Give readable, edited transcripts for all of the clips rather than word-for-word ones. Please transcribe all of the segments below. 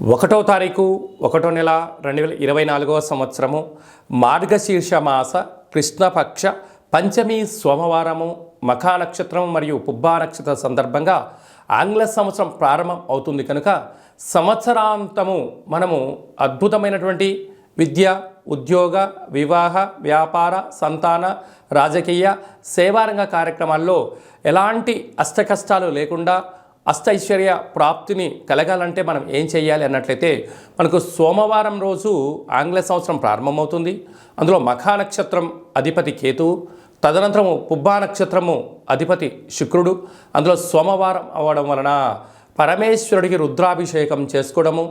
ఒకటో తారీఖు 1వ నెల 2024 సంవత్సరము మార్గశీర్ష మాస కృష్ణపక్ష పంచమి సోమవారము మఖా నక్షత్రం మరియు పుబ్బా నక్షత్ర సందర్భంగా ఆంగ్ల సంవత్సరం ప్రారంభం అవుతుంది కనుక సంవత్సరాంతము మనము అద్భుతమైనటువంటి విద్య, ఉద్యోగ, వివాహ, వ్యాపార, సంతాన, రాజకీయ, సేవారంగ కార్యక్రమాల్లో ఎలాంటి అష్టకష్టాలు లేకుండా అష్టైశ్వర్య ప్రాప్తిని కలగాలంటే మనం ఏం చేయాలి అన్నట్లయితే మనకు సోమవారం రోజు ఆంగ్ల సంవత్సరం ప్రారంభమవుతుంది. అందులో మఖా నక్షత్రం అధిపతి కేతువు, తదనంతరము పుబ్బా నక్షత్రము అధిపతి శుక్రుడు. అందులో సోమవారం అవ్వడం వలన పరమేశ్వరుడికి రుద్రాభిషేకం చేసుకోవడము,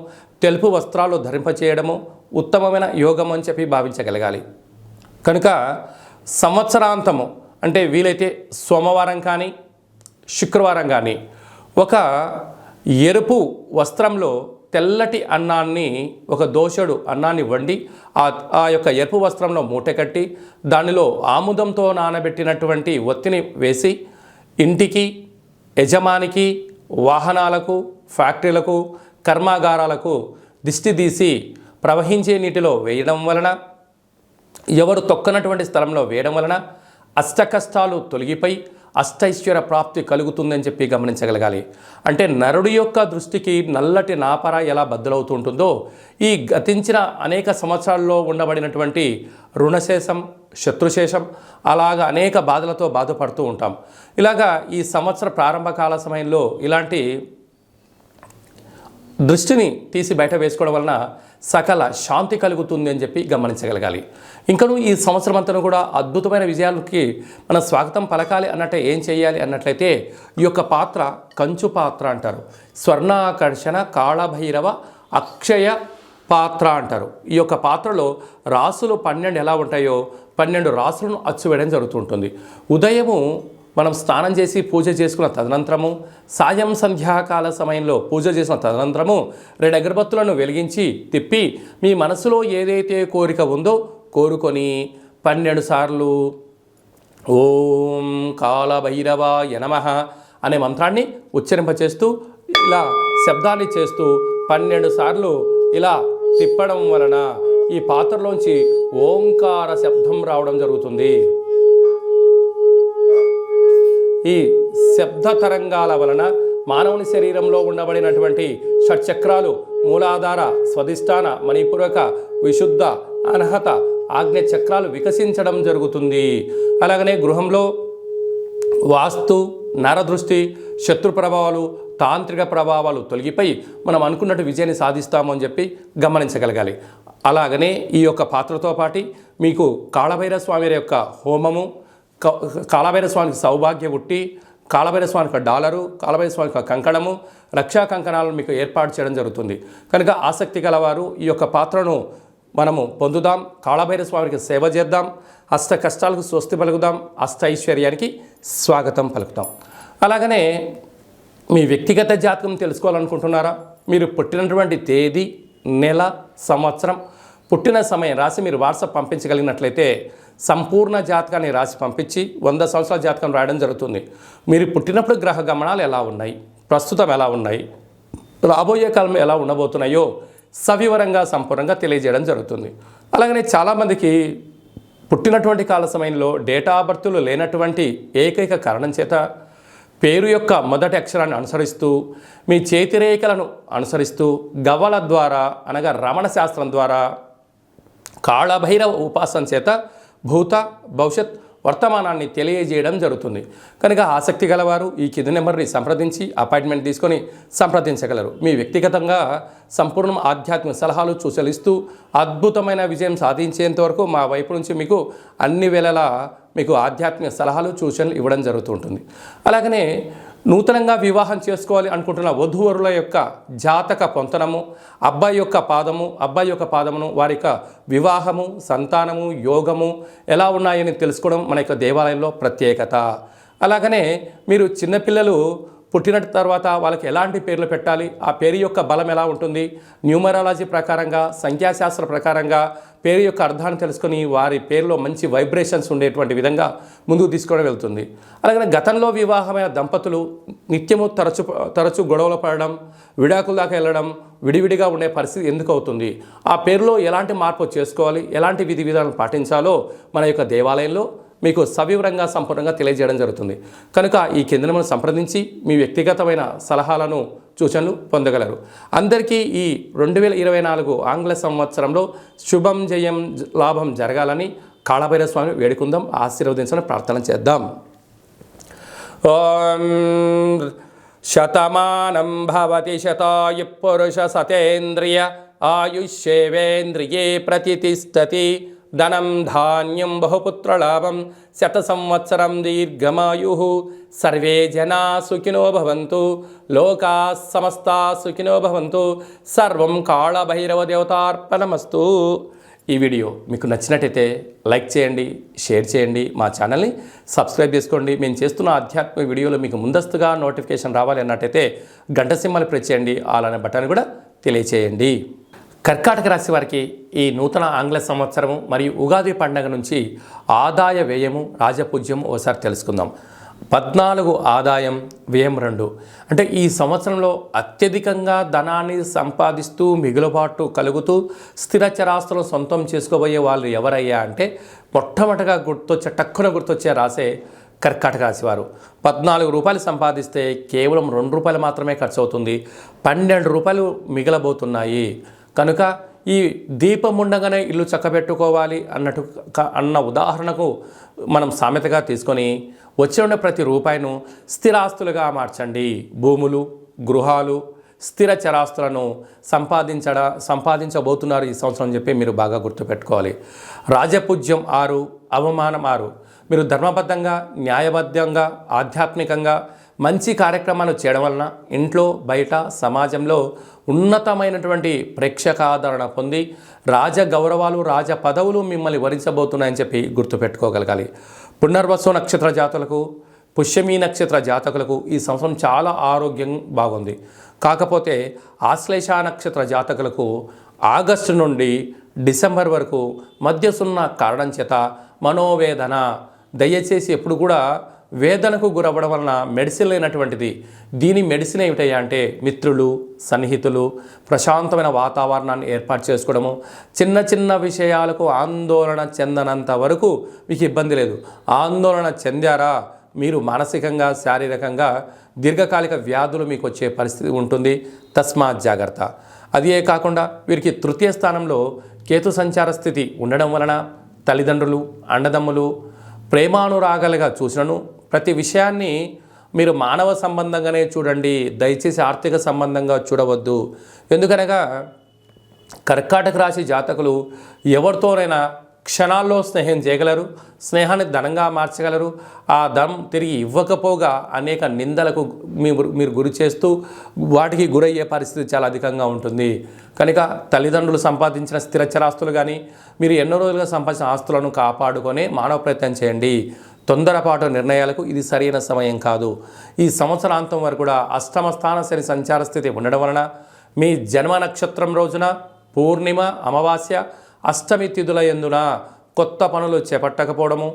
తెలుపు వస్త్రాలు ధరింపచేయడము ఉత్తమమైన యోగం అని చెప్పి భావించగలగాలి. కనుక సంవత్సరాంతము అంటే వీలైతే సోమవారం కానీ శుక్రవారం కానీ ఒక ఎరుపు వస్త్రంలో తెల్లటి అన్నాన్ని, ఒక దోషడు అన్నాన్ని వండి ఆ యొక్క ఎరుపు వస్త్రంలో మూట కట్టి దానిలో ఆముదంతో నానబెట్టినటువంటి ఒత్తిని వేసి ఇంటికి, యజమానికి, వాహనాలకు, ఫ్యాక్టరీలకు, కర్మాగారాలకు దిష్టి తీసి ప్రవహించే నీటిలో వేయడం వలన, ఎవరు తొక్కనటువంటి స్థలంలో వేయడం వలన అష్టకష్టాలు తొలగిపోయి అష్టైశ్వర్య ప్రాప్తి కలుగుతుందని చెప్పి గమనించగలగాలి. అంటే నరుడి యొక్క దృష్టికి నల్లటి నాపర ఎలా బద్దలవుతూ ఉంటుందో, ఈ గతించిన అనేక సంవత్సరాల్లో ఉండబడినటువంటి రుణశేషం, శత్రుశేషం, అలాగా అనేక బాధలతో బాధపడుతూ ఉంటాం. ఇలాగా ఈ సంవత్సర ప్రారంభకాల సమయంలో ఇలాంటి దృష్టిని తీసి బయట వేసుకోవడం వలన సకల శాంతి కలుగుతుంది అని చెప్పి గమనించగలగాలి. ఇంకనూ ఈ సంవత్సరం అంతా కూడా అద్భుతమైన విజయాలకి మన స్వాగతం పలకాలి అన్నట్టే ఏం చేయాలి అన్నట్లయితే ఈ యొక్క పాత్ర కంచు పాత్ర అంటారు. స్వర్ణాకర్షణ కాళభైరవ అక్షయ పాత్ర అంటారు. ఈ యొక్క పాత్రలో రాసులు 12 ఎలా ఉంటాయో 12 రాసులను అచ్చువేయడం జరుగుతుంటుంది. ఉదయము మనం స్నానం చేసి పూజ చేసుకున్న తదనంతరము, సాయం సంధ్యాకాల సమయంలో పూజ చేసిన తదనంతరము 2 అగరబత్తులను వెలిగించి తిప్పి మీ మనసులో ఏదైతే కోరిక ఉందో కోరుకొని 12 సార్లు ఓం కాళభైరవాయ నమః అనే మంత్రాన్ని ఉచ్చరింపచేస్తూ ఇలా శబ్దాన్ని చేస్తూ 12 సార్లు ఇలా తిప్పడం వలన ఈ పాత్రలోంచి ఓంకార శబ్దం రావడం జరుగుతుంది. ఈ శబ్ద తరంగాల వలన మానవుని శరీరంలో ఉండబడినటువంటి షట్చక్రాలు, మూలాధార, స్వధిష్టాన, మణిపూరక, విశుద్ధ, అనహత, ఆజ్ఞ చక్రాలు వికసించడం జరుగుతుంది. అలాగనే గృహంలో వాస్తు, నరదృష్టి, శత్రు ప్రభావాలు, తాంత్రిక ప్రభావాలు తొలగిపోయి మనం అనుకున్నట్టు విజయాన్ని సాధిస్తాము అని చెప్పి గమనించగలగాలి. అలాగనే ఈ యొక్క పాత్రతో పాటు మీకు కాళభైరవ స్వామి యొక్క హోమము, కాళభైరవ స్వామికి సౌభాగ్య ఉట్టి, కాళభైరవ స్వామికి డాలరు, కాళభైరవ స్వామికి కంకణము, రక్షా కంకణాలను మీకు ఏర్పాటు చేయడం జరుగుతుంది. కనుక ఆసక్తి గలవారు ఈ యొక్క పాత్రను మనము పొందుదాం, కాళభైరవ స్వామికి సేవ చేద్దాం, అష్ట కష్టాలకు స్వస్తి పలుకుదాం, అష్ట ఐశ్వర్యానికి స్వాగతం పలుకుతాం. అలాగనే మీ వ్యక్తిగత జాతకం తెలుసుకోవాలనుకుంటున్నారా? మీరు పుట్టినటువంటి తేదీ, నెల, సంవత్సరం, పుట్టిన సమయం రాసి మీరు వాట్సాప్ పంపించగలిగినట్లయితే సంపూర్ణ జాతకాన్ని రాసి పంపించి 100 సంవత్సరాల జాతకం రాయడం జరుగుతుంది. మీరు పుట్టినప్పుడు గ్రహ గమనాలు ఎలా ఉన్నాయి, ప్రస్తుతం ఎలా ఉన్నాయి, రాబోయే కాలం ఎలా ఉండబోతున్నాయో సవివరంగా సంపూర్ణంగా తెలియజేయడం జరుగుతుంది. అలాగనే చాలామందికి పుట్టినటువంటి కాల సమయంలో డేటా ఆఫ్ బర్త్లు లేనటువంటి ఏకైక కారణం చేత పేరు యొక్క మొదటి అక్షరాన్ని అనుసరిస్తూ, మీ చేతిరేఖలను అనుసరిస్తూ, గవ్వల ద్వారా అనగా రమణ శాస్త్రం ద్వారా కాళభైరవ ఉపాసన చేత భూత, భవిష్యత్, వర్తమానాన్ని తెలియజేయడం జరుగుతుంది. కనుక ఆసక్తి గలవారు ఈ కింది నెంబర్ని సంప్రదించి అపాయింట్మెంట్ తీసుకొని సంప్రదించగలరు. మీ వ్యక్తిగతంగా సంపూర్ణ ఆధ్యాత్మిక సలహాలు సూచనలిస్తూ అద్భుతమైన విజయం సాధించేంత వరకు మా వైపు నుంచి మీకు అన్ని వేళలా మీకు ఆధ్యాత్మిక సలహాలు సూచనలు ఇవ్వడం జరుగుతుంటుంది. అలాగనే నూతనంగా వివాహం చేసుకోవాలి అనుకుంటున్న వధూవరుల యొక్క జాతక పొంతనము, అబ్బాయి యొక్క పాదమును, వారి యొక్క వివాహము, సంతానము, యోగము ఎలా ఉన్నాయని తెలుసుకోవడం మన యొక్క దేవాలయంలో ప్రత్యేకత. అలాగనే మీరు చిన్నపిల్లలు పుట్టిన తర్వాత వాళ్ళకి ఎలాంటి పేర్లు పెట్టాలి, ఆ పేరు యొక్క బలం ఎలా ఉంటుంది, న్యూమరాలజీ ప్రకారంగా, సంఖ్యాశాస్త్ర ప్రకారంగా పేరు యొక్క అర్థాన్ని తెలుసుకొని వారి పేరులో మంచి వైబ్రేషన్స్ ఉండేటువంటి విధంగా ముందుకు తీసుకోవడం వెళ్తుంది. అలాగే గతంలో వివాహమైన దంపతులు నిత్యము తరచు గొడవలు పడడం, విడాకుల దాకా వెళ్ళడం, విడివిడిగా ఉండే పరిస్థితి ఎందుకు అవుతుంది, ఆ పేరులో ఎలాంటి మార్పు చేసుకోవాలి, ఎలాంటి విధి విధానాలు పాటించాలో మన యొక్క దేవాలయంలో మీకు సవివరంగా సంపూర్ణంగా తెలియజేయడం జరుగుతుంది. కనుక ఈ కేంద్రమును సంప్రదించి మీ వ్యక్తిగతమైన సలహాలను సూచనలు పొందగలరు. అందరికీ ఈ 2024 ఆంగ్ల సంవత్సరంలో శుభం జయం లాభం జరగాలని కాళభైరవ స్వామిని వేడుకుందాం, ఆశీర్వదించడం ప్రార్థన చేద్దాం. ఓం శతమానం భవతి శతాయు పురుష సతేంద్రియ ఆయుష్యేవేంద్రియే ప్రతిష్టతి ధనం ధాన్యం బహుపుత్రలాభం శత సంవత్సరం దీర్ఘమాయు సర్వే జనా సుఖినో భవంతు లోకా సమస్తా సుఖినో భవంతు సర్వం కాళభైరవ దేవతార్పణమస్తు. ఈ వీడియో మీకు నచ్చినట్టయితే లైక్ చేయండి, షేర్ చేయండి, మా ఛానల్ని సబ్స్క్రైబ్ చేసుకోండి. మేము చేస్తున్న ఆధ్యాత్మిక వీడియోలు మీకు ముందస్తుగా నోటిఫికేషన్ రావాలి అన్నట్టయితే గంట సింబల్ ప్రెస్ చేయండి, ఆల్ అనే బటన్ కూడా తెలియచేయండి. కర్కాటక రాశి వారికి ఈ నూతన ఆంగ్ల సంవత్సరము మరియు ఉగాది పండుగ నుంచి ఆదాయ వ్యయము రాజపూజ్యం ఒకసారి తెలుసుకుందాం. 14 ఆదాయం, వ్యయం 2. అంటే ఈ సంవత్సరంలో అత్యధికంగా ధనాన్ని సంపాదిస్తూ మిగులుబాటు కలుగుతూ స్థిర చరాస్తులను సొంతం చేసుకోబోయే వాళ్ళు ఎవరయ్యా అంటే మొట్టమొదటిగా టక్కున గుర్తొచ్చే రాసే కర్కాటక రాశి వారు. 14 రూపాయలు సంపాదిస్తే కేవలం 2 రూపాయలు మాత్రమే ఖర్చు అవుతుంది, 12 రూపాయలు మిగలబోతున్నాయి. కనుక ఈ దీపం ఉండగానే ఇల్లు చక్కబెట్టుకోవాలి అన్న ఉదాహరణకు మనం సామెతగా తీసుకొని వచ్చే ప్రతి రూపాయిను స్థిరాస్తులుగా మార్చండి. భూములు, గృహాలు, స్థిర చరాస్తులను సంపాదించబోతున్నారు ఈ సంవత్సరం అని చెప్పి మీరు బాగా గుర్తుపెట్టుకోవాలి. రాజపూజ్యం 6, అవమానం 6. మీరు ధర్మబద్ధంగా, న్యాయబద్ధంగా, ఆధ్యాత్మికంగా మంచి కార్యక్రమాలు చేయడం వలన ఇంట్లో, బయట, సమాజంలో ఉన్నతమైనటువంటి ప్రేక్షకాదరణ పొంది రాజగౌరవాలు, రాజ పదవులు మిమ్మల్ని వరించబోతున్నాయని చెప్పి గుర్తుపెట్టుకోగలగాలి. పునర్వసు నక్షత్ర జాతకులకు, పుష్యమీ నక్షత్ర జాతకులకు ఈ సంవత్సరం చాలా ఆరోగ్యం బాగుంది. కాకపోతే ఆశ్లేష నక్షత్ర జాతకులకు ఆగస్టు నుండి డిసెంబర్ వరకు మధ్యసున్న కారణం చేత మనోవేదన. దయచేసి ఎప్పుడు కూడా వేదనకు గురవ్వడం వలన మెడిసిన్ లేనటువంటిది. దీని మెడిసిన్ ఏమిటయ్యా అంటే మిత్రులు, సన్నిహితులు, ప్రశాంతమైన వాతావరణాన్ని ఏర్పాటు చేసుకోవడము. చిన్న చిన్న విషయాలకు ఆందోళన చెందనంత వరకు మీకు ఇబ్బంది లేదు. ఆందోళన చెందారా మీరు మానసికంగా, శారీరకంగా దీర్ఘకాలిక వ్యాధులు మీకు వచ్చే పరిస్థితి ఉంటుంది. తస్మాత్ జాగ్రత్త. అదే కాకుండా వీరికి తృతీయ స్థానంలో కేతు సంచార స్థితి ఉండడం వలన తల్లిదండ్రులు, అన్నదమ్ములు ప్రేమానురాగాలుగా చూసినను ప్రతి విషయాన్ని మీరు మానవ సంబంధంగానే చూడండి, దయచేసి ఆర్థిక సంబంధంగా చూడవద్దు. ఎందుకనగా కర్కాటక రాశి జాతకులు ఎవరితోనైనా క్షణాల్లో స్నేహం చేయగలరు, స్నేహాన్ని ధనంగా మార్చగలరు. ఆ ధనం తిరిగి ఇవ్వకపోగా అనేక నిందలకు మీరు గురి చేస్తూ వాటికి గురయ్యే పరిస్థితి చాలా అధికంగా ఉంటుంది. కనుక తల్లిదండ్రులు సంపాదించిన స్థిర చరాస్తులు కానీ మీరు ఎన్నో రోజులుగా సంపాదించిన ఆస్తులను కాపాడుకొని మానవ ప్రయత్నం చేయండి. తొందరపాటు నిర్ణయాలకు ఇది సరైన సమయం కాదు. ఈ సంవత్సరాంతం వరకు కూడా అష్టమ స్థాన శని సంచార స్థితి ఉండడం వలన మీ జన్మ నక్షత్రం రోజున పూర్ణిమ, అమావాస్య, అష్టమి తిథుల యందున కొత్త పనులు చేపట్టకపోవడము,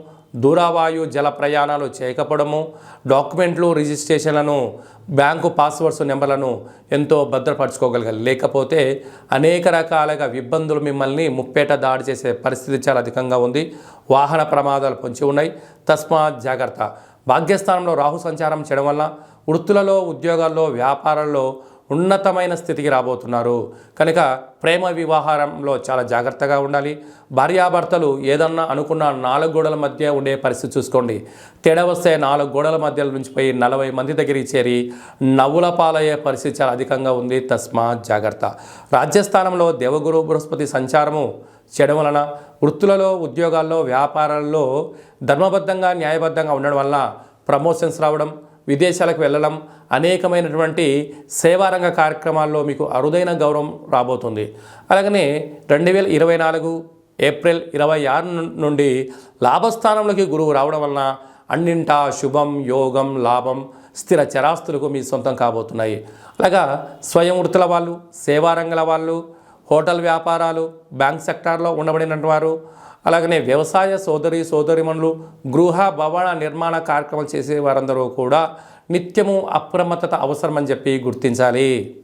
దూరవాయు జల ప్రయాణాలు చేయకపోవడము, డాక్యుమెంట్లు, రిజిస్ట్రేషన్లను, బ్యాంకు పాస్వర్డ్స్ నెంబర్లను ఎంతో భద్రపరచుకోగలగాలి. లేకపోతే అనేక రకాలుగా ఇబ్బందులు మిమ్మల్ని ముప్పేట దాడి చేసే పరిస్థితి చాలా అధికంగా ఉంది. వాహన ప్రమాదాలు పొంచి ఉన్నాయి. తస్మాత్ జాగ్రత్త. భాగ్యస్థానంలో రాహు సంచారం చేయడం వల్ల వృత్తులలో, ఉద్యోగాల్లో, వ్యాపారాల్లో ఉన్నతమైన స్థితికి రాబోతున్నారు. కనుక ప్రేమ వివాహారంలో చాలా జాగ్రత్తగా ఉండాలి. భార్యాభర్తలు ఏదన్నా అనుకున్న 4 గోడల మధ్య ఉండే పరిస్థితి చూసుకోండి. తేడా వస్తే 4 గోడల మధ్య నుంచి పోయి 40 మంది దగ్గరికి చేరి నవ్వుల పాలయ్యే పరిస్థితి చాలా అధికంగా ఉంది. తస్మాత్ జాగ్రత్త. రాజ్యస్థానంలో దేవగురు బృహస్పతి సంచారము చేయడం వలన వృత్తులలో, ఉద్యోగాల్లో, వ్యాపారాల్లో ధర్మబద్ధంగా, న్యాయబద్ధంగా ఉండడం వల్ల ప్రమోషన్స్ రావడం, విదేశాలకు వెళ్ళడం, అనేకమైనటువంటి సేవారంగ కార్యక్రమాల్లో మీకు అరుదైన గౌరవం రాబోతుంది. అలాగనే 2024 ఏప్రిల్ 26 నుండి లాభస్థానంలోకి గురువు రావడం వలన అన్నింటా శుభం, యోగం, లాభం, స్థిర చరాస్తులకు మీ సొంతం కాబోతున్నాయి. అలాగా స్వయం వృత్తుల వాళ్ళు, సేవారంగాల వాళ్ళు, హోటల్ వ్యాపారాలు, బ్యాంక్ సెక్టార్లో ఉండబడిన వారు, అలాగనే వ్యవసాయ సోదరిమణులు, గృహ భవన నిర్మాణ కార్యక్రమాలు చేసే వారందరూ కూడా నిత్యము అప్రమత్తత అవసరమని చెప్పి గుర్తించాలి.